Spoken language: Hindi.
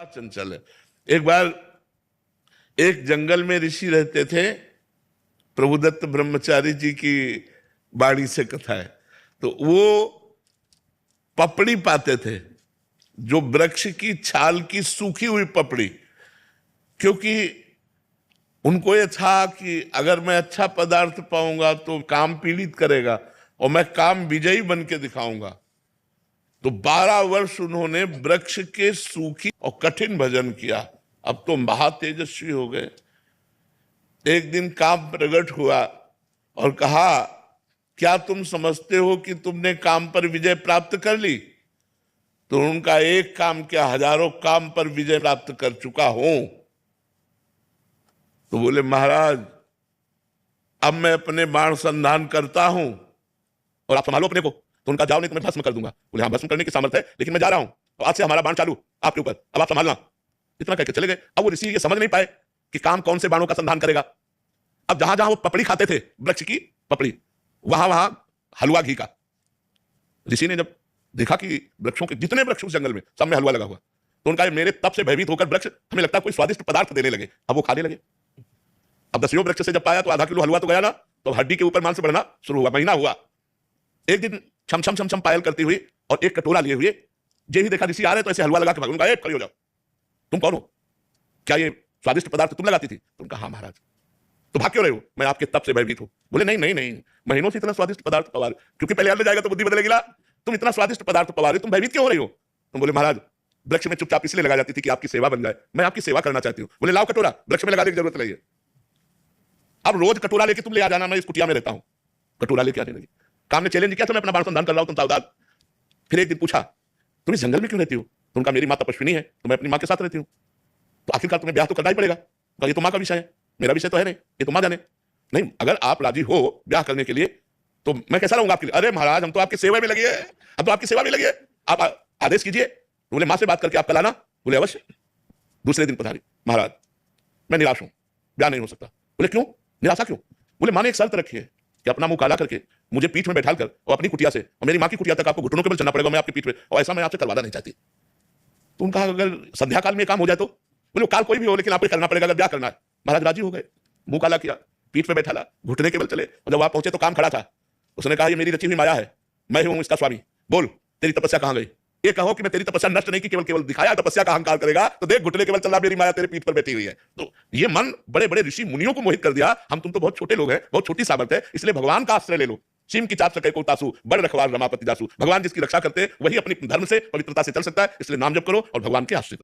चंचल है। एक बार एक जंगल में ऋषि रहते थे। प्रभुदत्त ब्रह्मचारी जी की वाणी से कथा है। तो वो पपड़ी पाते थे, जो वृक्ष की छाल की सूखी हुई पपड़ी, क्योंकि उनको ये था कि अगर मैं अच्छा पदार्थ पाऊंगा तो काम पीड़ित करेगा और मैं काम विजयी बन के दिखाऊंगा। तो 12 वर्ष उन्होंने वृक्ष के सूखी और कठिन भजन किया। अब तो महातेजस्वी हो गए। एक दिन काम प्रकट हुआ और कहा, क्या तुम समझते हो कि तुमने काम पर विजय प्राप्त कर ली? तो उनका एक काम क्या, हजारों काम पर विजय प्राप्त कर चुका हूं। तो बोले, महाराज अब मैं अपने बाण संधान करता हूं और आप संभालो अपने को। तो उनका, जाओ नहीं तो मैं भस्म कर दूंगा। बोले, हाँ भस्म करने की सामर्थ्य है, लेकिन मैं जा रहा हूं, तो आज से हमारा बाण चालू आपके ऊपर, अब आप संभालना। इतना कहकर चले गए। अब वो ऋषि ये समझ नहीं पाए कि काम कौन से बाणों का संधान करेगा। अब जहां जहां वो पपड़ी खाते थे, वृक्ष की पपड़ी, वहां वहां हलवा घी का। ऋषि ने जब देखा कि वृक्षों के जितने वृक्ष उस जंगल में, सब में हलवा लगा हुआ, तो उनका, मेरे तप से भयभीत होकर वृक्ष, हमें लगता है कोई स्वादिष्ट पदार्थ देने लगे। अब वो खाने लगे। अब 10वें वृक्ष से जब पाया तो आधा किलो हलवा तो गया ना, तो हड्डी के ऊपर मांस बढ़ना शुरू हुआ। महीना हुआ। एक दिन छम छम छम छम पायल करती हुई और एक कटोरा लिए हुए, जे ही देखा ऋषि आ रहे तो ऐसे हलवा लगा के भाग। उनका, ए खड़ी हो जाओ, तुम कौन हो? क्या ये स्वादिष्ट पदार्थ तुम लगाती थी? तो उनका, हाँ महाराज। तो भाग क्यों रहे हो? मैं आपके तप से भयभीत हूं। बोले, नहीं नहीं नहीं, महीनों से इतना स्वादिष्ट पदार्थ पवा रहे, क्योंकि पहले अंदर जाएगा तो बुद्धि बदलेगी ना। तुम इतना स्वादिष्ट पदार्थ पवा रहे, तुम भयभीत क्यों हो रही हो? तुम बोले, महाराज वृक्ष में चुपचाप इसलिए लगा जाती थी कि आपकी सेवा बन जाए, मैं आपकी सेवा करना चाहती हूं। बोले, लाओ कटोरा, वृक्ष में लगाने की जरूरत नहीं है। अब रोज कटोरा लेके तुम ले आ जाना, मैं इस कुटिया में रहता हूं। कटोरा लेके आने लगी। काम ने चैलेंज किया था, मैं अपना बाण संधान कर रहा हूं, तुम सावधान। फिर एक दिन पूछा, तुम इस जंगल में क्यों रहती हो? तो उनका, मेरी मां तपस्विनी है, तो मैं अपनी मां के साथ रहती हूं। तो आखिरकार तुम्हें ब्याह तो करना ही पड़ेगा। तो ये तो मां का विषय है, मेरा विषय तो है नहीं, ये तो मां जाने। नहीं, अगर आप राजी हो ब्याह करने के लिए तो मैं कैसा रहूंगा आपके लिए? अरे महाराज, हम तो आपकी सेवा में लगे हैं, हम तो आपकी सेवा में लगे हैं, आप आदेश कीजिए। तो बोले, मां से बात करके आप कल आना। बोले, अवश्य। दूसरे दिन पधारी, महाराज मैं निराश हूं, ब्याह नहीं हो सकता। बोले, क्यों? निराशा क्यों? बोले, मां ने एक शर्त रखी है कि अपना मुंह काला करके मुझे पीठ में बैठाल कर और अपनी कुटिया से और मेरी मां की कुटिया तक आपको घुटनों के बल चलना पड़ेगा, मैं आपकी पीठ में, और ऐसा मैं आपसे करवाना नहीं चाहती। तो उनका, अगर संध्या काल में काम हो जाए तो? बोले, काल कोई भी हो, लेकिन आपको करना पड़ेगा अगर ब्याह करना है। महाराज राजी हो गए। मुंह काला किया, पीठ में बैठाला, घुटने के बल चले। और जब आप पहुंचे तो काम खड़ा था। उसने कहा, ये मेरी रची हुई माया है, मैं हूं इसका स्वामी। बोल, तेरी तपस्या कहां गई? ये कहो कि मैं तेरी तपस्या नष्ट नहीं की, केवल केवल दिखाया। तपस्या का अहंकार करेगा तो देख, घुटने के बल चल रहा, मेरी माया तेरे पीठ पर बैठी हुई है। तो ये मन बड़े बड़े ऋषि मुनियों को मोहित कर दिया। हम तुम तो बहुत छोटे लोग हैं, बहुत छोटी सामर्थ्य है, इसलिए भगवान का आश्रय ले लो। सीम की चाप सके को तासु, बड़ रखवार रमापति दासु। भगवान जिसकी रक्षा करते हैं वही अपनी धर्म से, पवित्रता से चल सकता है। इसलिए नाम जप करो और भगवान के आश्रित